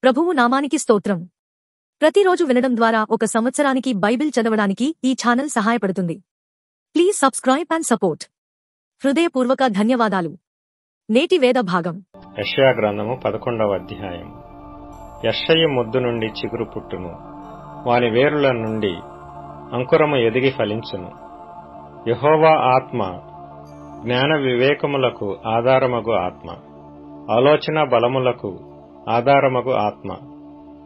ప్రభువు నామానికి స్తోత్రం. ప్రతిరోజు వినడం ద్వారా ఒక సంవత్సరానికి బైబిల్ చదవడానికి ఈ ఛానల్ సహాయపడుతుంది. Please subscribe and support. హృదయపూర్వక ధన్యవాదాలు. నేటి వేద భాగం యెషయా గ్రంథము 11వ అధ్యాయం. యెషయి మొద్దు నుండి చిగురు పుట్టును, వాని వేరుల నుండి అంకురము ఎదిగి ఫలించును. యెహోవా ఆత్మ జ్ఞాన వివేకములకు ఆధారమగు ఆత్మ, ఆలోచన బలములకు ఆధారమగు ఆత్మ,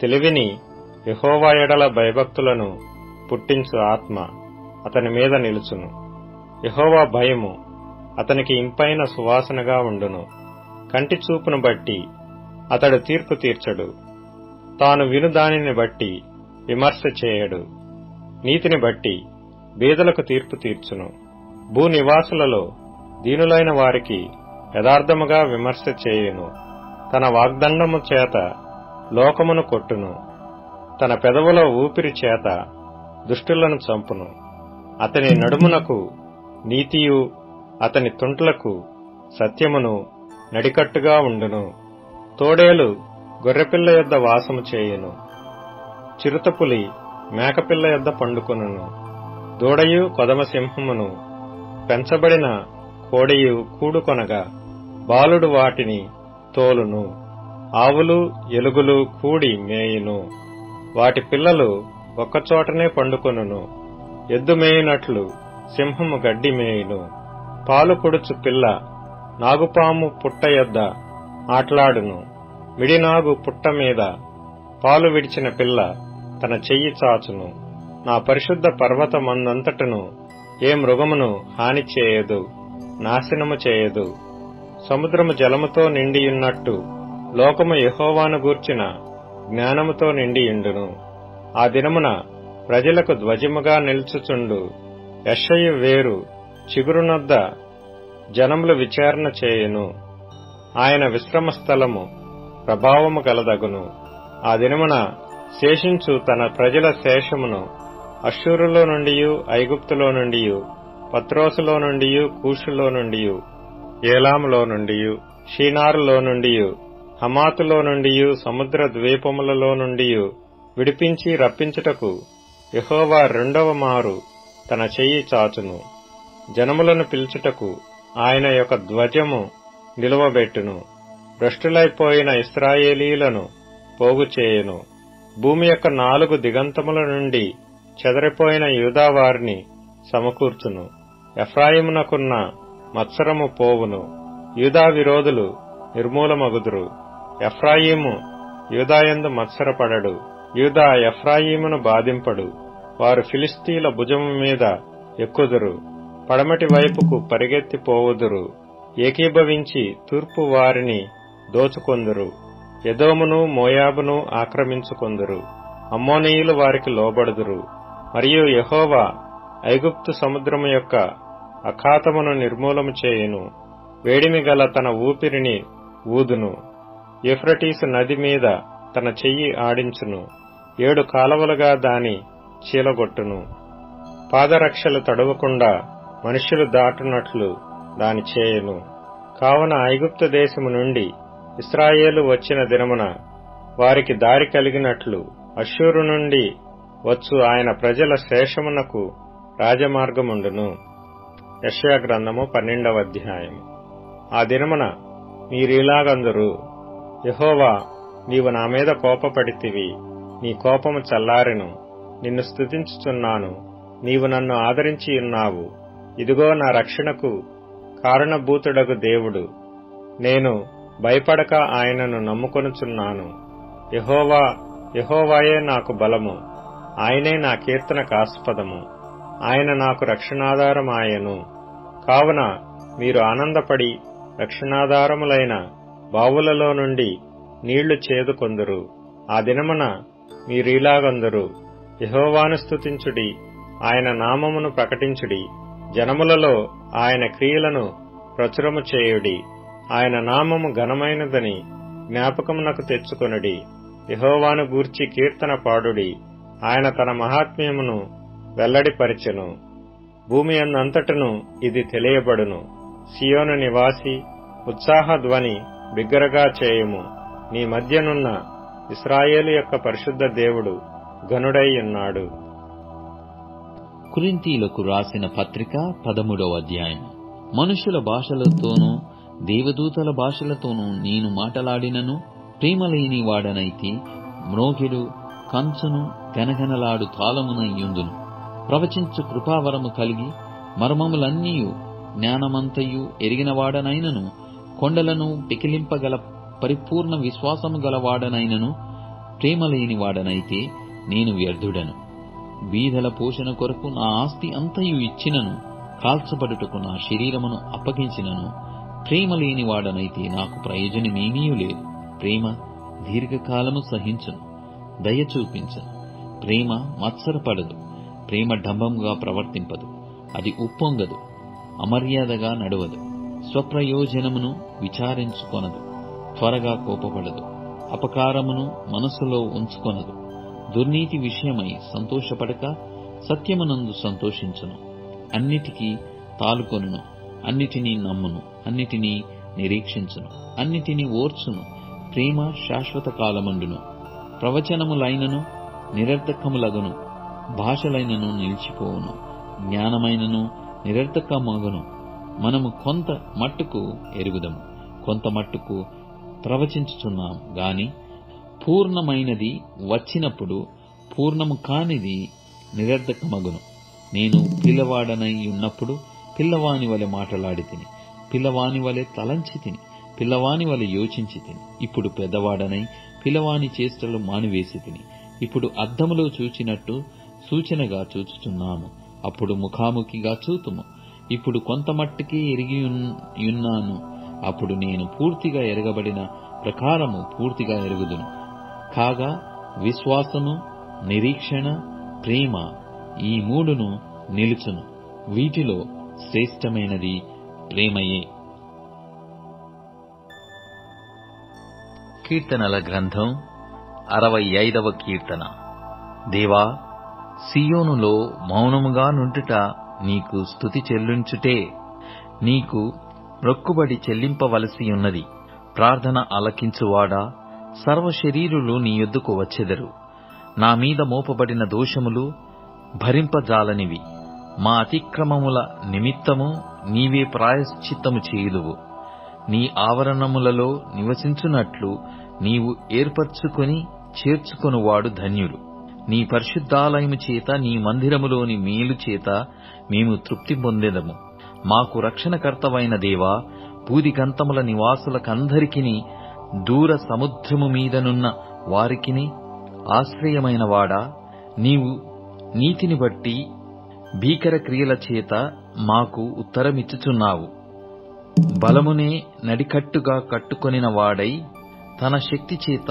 తెలివిని యెహోవా ఎడల భయభక్తులను పుట్టించు ఆత్మ అతని మీద నిలుచును. యెహోవా భయము అతనికి ఇంపైన సువాసనగా ఉండును. కంటి చూపును బట్టి అతడు తీర్పు తీర్చడు, తాను విను దానిని బట్టి విమర్శ చేయడు. నీతిని బట్టి బీదలకు తీర్పు తీర్చును. భూనివాసులలో దీనులైన వారికి యథార్థముగా విమర్శ చేయును. తన వాగ్దండము చేత లోకమును కొట్టును, తన పెదవుల ఊపిరి చేత దుష్టులను చంపును. అతని నడుమునకు నీతియు అతని తుంట్లకు సత్యమును నడికట్టుగా ఉండును. తోడేలు గొర్రెపిల్ల యొద్ద వాసము చేయును, చిరుతపులి మేకపిల్ల యొద్ద పండుకొనును. దూడయు కొదమసింహమును పెంచబడిన కోడెయు కూడుకొనగా బాలుడు వాటిని తోలును. ఆవులు ఎలుగులు కూడి మేయును, వాటి పిల్లలు ఒక్కచోటనే పండుకొనును. ఎద్దు మేయునట్లు సింహము గడ్డి మేయును. పాలు పొడుచు పిల్ల నాగుపాము పుట్ట యొద్ద ఆట్లాడును. మిడినాగు పుట్ట మీద పాలు విడిచిన పిల్ల తన చెయ్యి చాచును. నా పరిశుద్ధ పర్వతమందంతటను ఏ మృగమును హాని చేయదు, నాశనము చేయదు. సముద్రము జలముతో నిండియున్నట్టు లోకము యెహోవాను గూర్చిన జ్ఞానముతో నిండియుండును. ఆ దినమున ప్రజలకు ధ్వజముగా నిల్చుచుండు యెషయి వేరు చిగురునొద్ద జనములు విచారణ చేయును. ఆయన విశ్రమ స్థలము ప్రభావము గలదగును. ఆ దినమున శేషించు తన ప్రజల శేషమును అష్షూరులో నుండియు ఐగుప్తులో నుండియు పత్రోసులో నుండియు కూషులో నుండియు ఏలాములో నుండియు షీనారులో నుండియు హమాతులో నుండియు సముద్ర ద్వీపములలో నుండియు విడిపించి రప్పించుటకు యెహోవా రెండవ మారు తన చెయ్యి చాచును. జనములను పిలుచుటకు ఆయన యొక్క ధ్వజము నిలువబెట్టును. భ్రష్టులైపోయిన ఇశ్రాయేలీలను పోగు చేయును. భూమి యొక్క 4 దిగంతముల నుండి చెదరిపోయిన యూదావారిని సమకూర్చును. ఎఫ్రాయిమునకున్న మత్సరము పోవును. యూదా విరోధులు నిర్మూలమగుదురు. ఎఫ్రాయిము యూదాయందు మత్సరపడడు, యూదా ఎఫ్రాయిమును బాధింపడు. వారు ఫిలిస్తీల భుజము మీద ఎక్కుదురు, పడమటి వైపుకు పరిగెత్తిపోవుదురు. ఏకీభవించి తూర్పు వారిని దోచుకొందురు. ఎదోమును మోయాబును ఆక్రమించుకొందురు. అమ్మోనీయులు వారికి లోబడుదురు. మరియు యెహోవా ఐగుప్తు సముద్రము యొక్క అఖాతమును నిర్మూలము చేయును. వేడిమి గల తన ఊపిరిని ఊదును. యూఫ్రటీసు నది మీద తన చెయ్యి ఆడించును. 7 కాలవలుగా దాని చీలగొట్టును. పాదరక్షలు తడవకుండా మనుష్యులు దాటునట్లు దాని చేయును. కావున ఐగుప్తు దేశము నుండి ఇశ్రాయేలు వచ్చిన దినమున వారికి దారి కలిగినట్లు అష్షూరు నుండి వచ్చు ఆయన ప్రజల శేషమునకు రాజమార్గముండును. యెషయా గ్రంథము 12వ అధ్యాయం. ఆ దినమున మీరీలాగందురు, యెహోవా, నీవు నా మీద కోపపడితివి, నీ కోపము చల్లారెను. నిన్ను స్తుతించుచున్నాను, నీవు నన్ను ఆదరించియున్నావు. ఇదిగో నా రక్షణకు కారణభూతుడగు దేవుడు, నేను భయపడక ఆయనను నమ్ముకొనుచున్నాను. యెహోవా, యెహోవాయే నాకు బలము, ఆయనే నా కీర్తనకాస్పదము, ఆయన నాకు రక్షణాధారమాయెను. కావున మీరు ఆనందపడి రక్షణాధారములైన బావులలో నుండి నీళ్లు చేదుకొందురు. ఆ దినమున మీరీలాగందురు, యెహోవాను స్తుతించుడి, ఆయన నామమును ప్రకటించుడి. జనములలో ఆయన క్రియలను ప్రచురము చేయుడి. ఆయన నామము ఘనమైనదని జ్ఞాపకమునకు తెచ్చుకొనుడి. యెహోవాను గూర్చి కీర్తన పాడుడి. ఆయన తన మహాత్మ్యమును వెల్లడిపరిచెను. భూమి అందంతటను ఇది తెలియబడును. సియోను నివాసి, ఉత్సాహ ధ్వని బిగ్గరగా చేయుము. నీ మధ్యనున్న ఇశ్రాయేలు యొక్క పరిశుద్ధ దేవుడు ఘనుడై ఉన్నాడు. కొరింథీయులకు రాసిన పత్రిక 13వ అధ్యాయం. మనుషుల భాషలతోనూ దేవదూతల భాషలతోనూ నేను మాటలాడినను ప్రేమలేని వాడనైతే మ్రోగిడు కంచును గనగనలాడు తాళమునయ్యుందును. ప్రవచించు కృపావరము కలిగి మర్మములన్నీయు జ్ఞానమంతయు ఎరిగినవాడనైనను కొండలను పికిలింపగల పరిపూర్ణ విశ్వాసము గలవాడనైనను ప్రేమలేని వాడనైతే నేను వ్యర్థుడను. బీదల పోషణ కొరకు నా ఆస్తి అంతయు ఇచ్చినను కాల్చబడుటకు నా శరీరమును అప్పగించినను ప్రేమలేని వాడనైతే నాకు ప్రయోజనమేమీ లేదు. ప్రేమ దీర్ఘకాలము సహించును, దయ చూపించును. ప్రేమ మత్సరపడదు, ప్రేమ డంబముగా ప్రవర్తింపదు, అది ఉప్పొంగదు, అమర్యాదగా నడవదు, స్వప్రయోజనమును విచారించుకొనదు, త్వరగా కోపపడదు, అపకారమును మనస్సులో ఉంచుకొనదు, దుర్నీతి విషయమై సంతోషపడక సత్యమునందు సంతోషించును, అన్నిటికీ తాలుకొనును, అన్నిటినీ నమ్మును, అన్నిటినీ నిరీక్షించును, అన్నిటినీ ఓర్చును. ప్రేమ శాశ్వత కాలమండును. ప్రవచనములైనను నిరర్థకములగును, భాషలైనను నిలిచిపోవును, జ్ఞానమైనను నిరర్థకమగును. మనము కొంత మట్టుకు ఎరుగుదము, కొంత మట్టుకు ప్రవచించుచున్నాం గాని పూర్ణమైనది వచ్చినప్పుడు పూర్ణము కానిది నిరర్థకమగును. నేను పిల్లవాడనై ఉన్నప్పుడు పిల్లవాని వలె మాటలాడి తిని, పిల్లవాని వలె తలంచి తిని, పిల్లవాని వలె యోచించి తిని. ఇప్పుడు పెద్దవాడనై పిల్లవాని చేష్టలు మానివేసి తిని. ఇప్పుడు అద్దములో చూచినట్టు సూచనగా చూచుచున్నాము, అప్పుడు ముఖాముఖిగా చూతుము. ఇప్పుడు కొంత మట్టుకే ఎరిగియున్నాను, అప్పుడు నేను పూర్తిగా ఎరగబడిన ప్రకారము పూర్తిగా ఎరుగుదును. కాగా విశ్వాసము, నిరీక్షణ, ప్రేమ ఈ మూడును నిలుచును. వీటిలో శ్రేష్టమైనది ప్రేమయే. కీర్తనల గ్రంథం 65వ కీర్తన. దేవా, సియోనులో మౌనముగా నుండుట నీకు స్తుతి చెల్లించుటే. నీకు మొక్కుబడి చెల్లింపవలసి ఉన్నది. ప్రార్థన ఆలకించువాడా, సర్వశరీరులు నీ యొద్దకు వచ్చెదరు. నా మీద మోపబడిన దోషములు భరింపజాలనివి. మా అతిక్రమముల నిమిత్తము నీవే ప్రాయశ్చిత్తము చేయుదువు. నీ ఆవరణములలో నివసించున్నట్లు నీవు ఏర్పరచుకొని చేర్చుకొనువాడు ధన్యుడు. నీ పరిశుద్ధాలయము చేత, నీ మందిరములోని మేలు చేత మేము తృప్తి పొందెదము. మాకు రక్షణకర్తవైన దేవా, భూదిగంతముల నివాసులకందరికిని, దూర సముద్రము మీదనున్న వారికిని ఆశ్రయమైన వాడా, నీవు నీతిని బట్టి భీకర క్రియల చేత మాకు ఉత్తరమిచ్చుచున్నావు. బలమునే నడికట్టుగా కట్టుకొనిన వాడై తన శక్తి చేత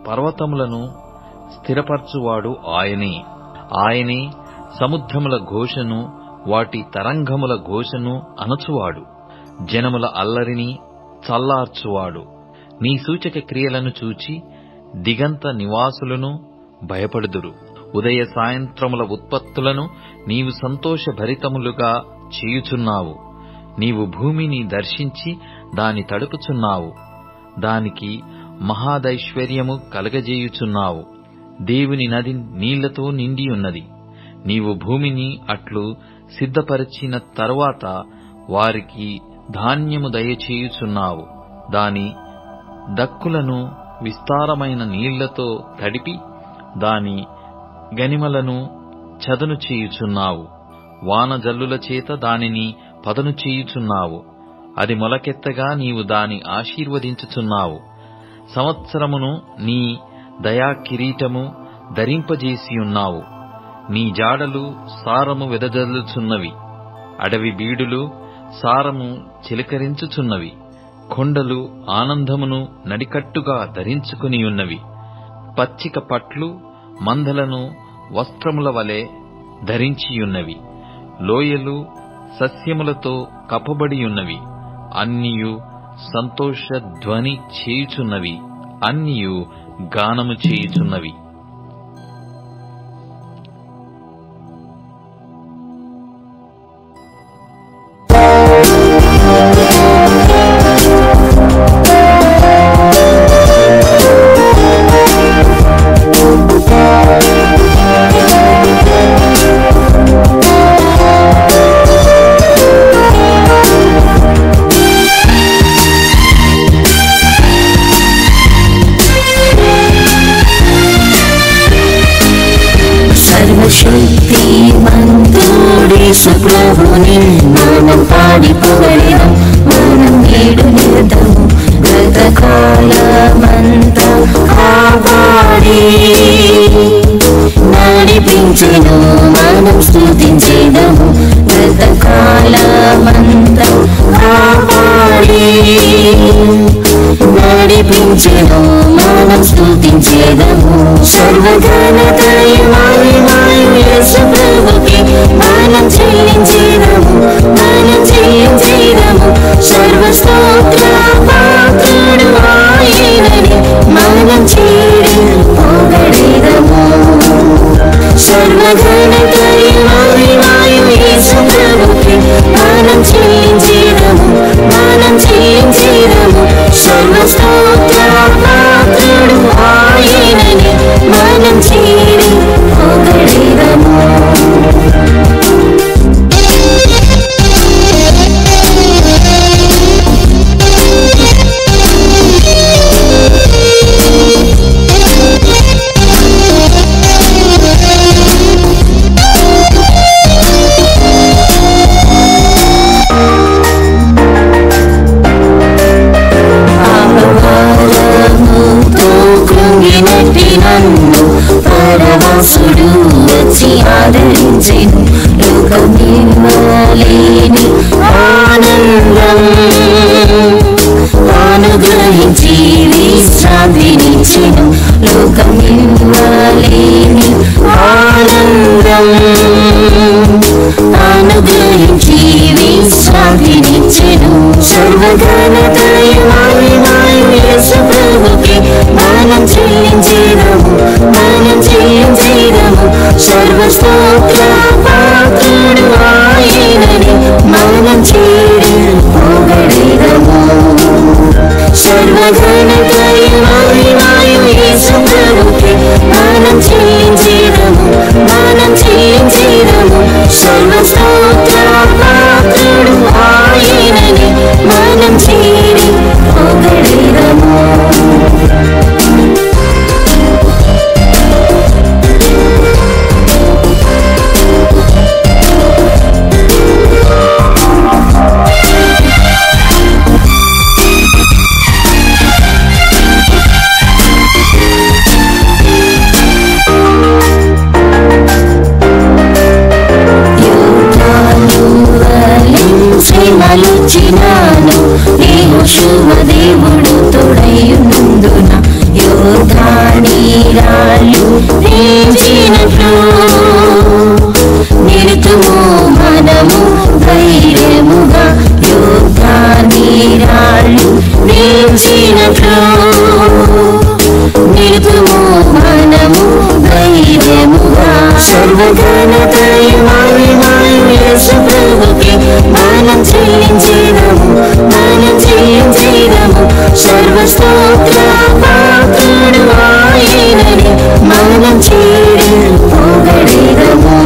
పర్వతములను స్థిరపరచువాడు ఆయనే. ఆయనే సముద్రముల ఘోషను, వాటి తరంగముల ఘోషను అణచువాడు. జనముల అల్లరిని చల్లార్చువాడు. నీ సూచక క్రియలను చూచి దిగంత నివాసులను భయపడుదురు. ఉదయ సాయంత్రముల ఉత్పత్తులను నీవు సంతోషభరితములుగా చేయుచున్నావు. నీవు భూమిని దర్శించి దాని తడుపుచున్నావు. దానికి మహాదైశ్వర్యము కలగజేయుచున్నావు. దేవుని నది నీళ్లతో నిండియున్నది. నీవు భూమిని అట్లు సిద్ధపరిచిన తరువాత వారికి ధాన్యము దయచేయుచున్నావు. దాని దక్కులను విస్తారమైన నీళ్లతో తడిపి దాని గనిమలను చదును చేయుచున్నావు. వానజల్లుల చేత దానిని పదను చేయుచున్నావు. అది మొలకెత్తగా నీవు దాని ఆశీర్వదించుచున్నావు. సంవత్సరమును నీ దయా కిరీటము ధరింపజేసియున్నావు. నీ జాడలు సారము వెదజల్లుచున్నవి. అడవి బీడులు సారము చిలకరించుచున్నవి. కొండలు ఆనందమును నడికట్టుగా ధరించుకునియున్నవి. పచ్చిక పట్లు మందలను వస్త్రముల వలె ధరించియున్నవి. లోయలు సస్యములతో కప్పబడియున్నవి. అన్నియు సంతోష ధ్వని చేయుచున్నవి. అన్నియు గానము చేయుచున్నవి. యేసు ప్రభుని మనం పాడి పొగడెదం, మనం నేడు నిరతము గతకాలమంతా కాపాడి నడిపించెను, మనం స్తుతించెదము. గతకాలమంతా కాపాడి నడిపించెను, మనం స్తుతించెదము. సర్వఘనతయు మహిమయు యేసు ప్రభుకే మనం చెల్లించెదము, మనం చెల్లించెదము. సర్వస్తోత్ర పాత్రుడు ఆయనని మనం చేరి పొగడెదము. సర్వఘనతయు మహిమయు యేసు ప్రభుకే మనం చెల్లించెదము, మనం చెల్లించెదము. సర్వస్తోత్ర పాత్రుడు ఆయనని మనం చేరి పొగడెదము. నన్ను పరవశుడు వచ్చి ఆదరించెను, లోకమివ్వలేని ఆనందం అనుగ్రహించి విశ్రాంతినిచ్చెను, లోకమివ్వలేని ఆనందం అనుగ్రహించి విశ్రాంతినిచ్చెను. సర్వఘనతయు మహిమయు యేసు ప్రభుకే మనం చెల్లించెదము, మనం చెల్లించెదము. సర్వస్తోత్ర పాత్రుడు ఆయనని మనం చేరి పొగడెదము. సర్వఘనతయు మహిమయు యేసు ప్రభుకే మనం చెల్లించెదము, మనం చెల్లించెదము. సర్వస్తోత్ర పాత్రుడు ఆయనని మనం చేరి పొగడెదము. శ్రీమలుచినాను నేను శుభదేవుడు తోడయున్నందున, యోధానీరాళ్ళు రేంచినట్లు నిరుతుము మనము ధైర్యముగా. యోధానీరాళ్ళు రేంచినట్లు నిరుతుము మనము ధైర్యముగా. సర్వఘనతయు మహిమయు యేసు ప్రభుకే మనం చెల్లించెదము, మనం చెల్లించెదము. సర్వస్తోత్ర పాత్రుడు ఆయనని మనం చేరి పొగడెదము.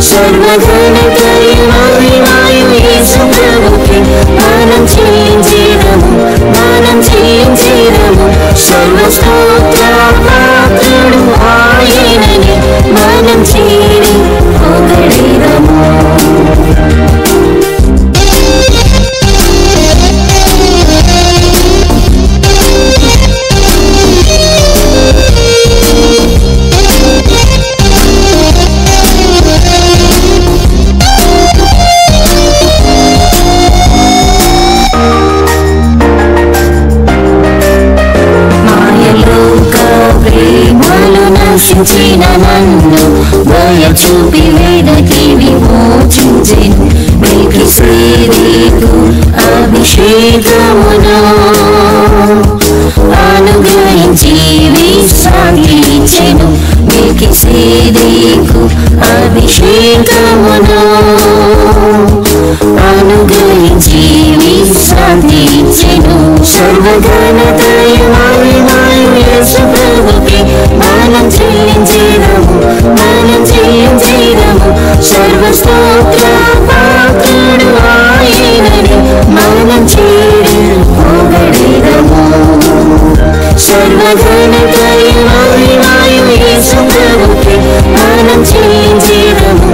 సర్వఘనతయు మహిమయు యేసు ప్రభుకే మనం చెల్లించెదము, మనం చెల్లించెదము. సర్వస్తోత్ర పాత్రుడు ఆయనని మనం చేరి పొగడెదము. నశించిన నన్ను దయ చూపి వేదకి విమోచించెను, మెల్కీసెదెకు అభిషేకమును అనుగ్రహించి విశ్రాంతి ఇచ్చెను. మెల్కీసెదెకు అభిషేకమును అనుగ్రహించి విశ్రాంతి ఇచ్చెను. సర్వఘనతయు మహిమయు యేసు ప్రభుకే మనం చెల్లించెదము, మనం చెల్లించెదము. సర్వస్తోత్ర పాత్రుడు ఆయనని మనం చేరి పొగడెదము. సర్వఘనతయు మహిమయు యేసు ప్రభుకే మనం చెల్లించెదము,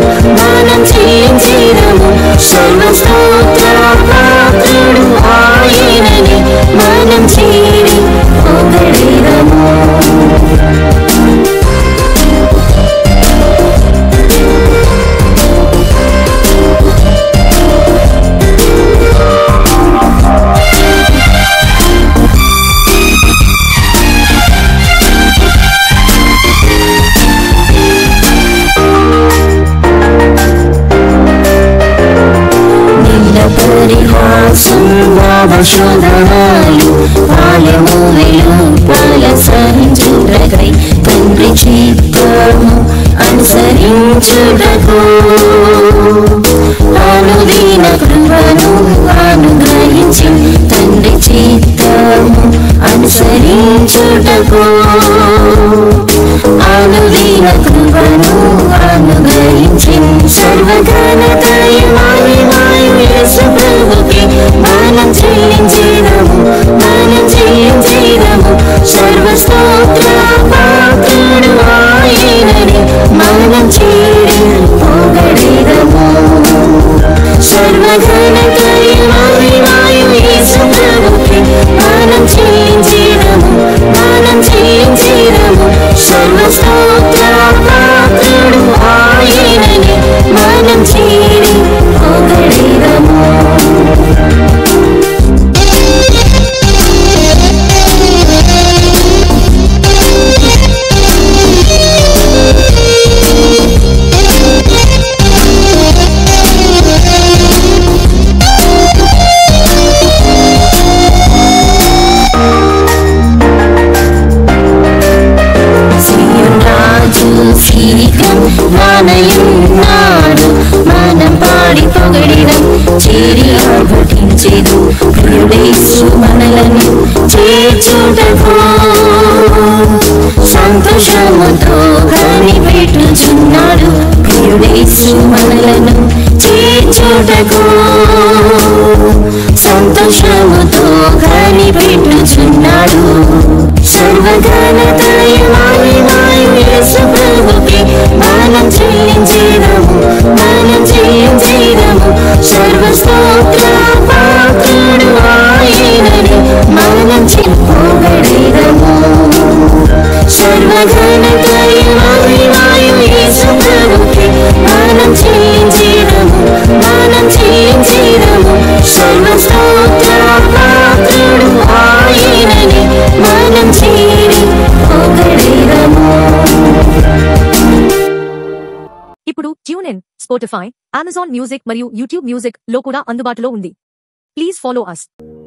మనం చెల్లించేదము. సర్వస్తోత్ర పాత్రుడు ఆయనని మనం చేరి పొగడెదము. పరిహాసం భావశోధనాలు పాలము వెలుపల సహించుటకై తండ్రి చిత్తము అనుసరించుటకు అనుదిన కృపను అనుగ్రహించి తండ్రి చిత్తము అనుసరించుటకు అనుదిన కృపను అనుగ్రహించి సర్వఘనతయు మహిమయు యేసు ప్రభుకే మనం చెల్లించేదము. మనం చెల్లించేదము. సర్వస్తోత్ర పాత్రుడు ఆయనని మనం చేరి పొగడెదము. సర్వఘనతయు మహిమయు యేసు ప్రభుకే మనం చెల్లించేదము. మనం చెల్లించేదము. సర్వస్తోత్ర పాత్రుడు ఆయనని మనం చేరి పొగడెదము. శీఘ్రం రానయున్నాడు. మనం పాడి పొగడిడం చేరి ఆర్భటించేదు. ప్రియుడేసు మనలను చేర్చుటకు సంతోషముతో కనిపెట్టుచున్నాడు. ప్రియుడేసు మనలను చేర్చుటకు సంతోషముతో కనిపెట్టుచున్నాడు. సర్వఘనతయు మహిమయు యేసు ప్రభుకే మనం చెల్లించేదము. మనం చెల్లించేదము. సర్వస్తోత్ర పాత్రుడు ఆయనని మనం పొగడెదము. సర్వఘనతయు మహిమయు యేసు ప్రభుకే మనం చెల్లించేదము. మనం చెల్లించేదము. సర్వస్తోత్ర పాత్రుడు ఆయనని మనం చేరి పొగడెదము. ఇప్పుడు ట్యూన్ఇన్, స్పాటిఫై, అమెజాన్ మ్యూజిక్ మరియు యూట్యూబ్ మ్యూజిక్ లో కూడా అందుబాటులో ఉంది. Please follow us.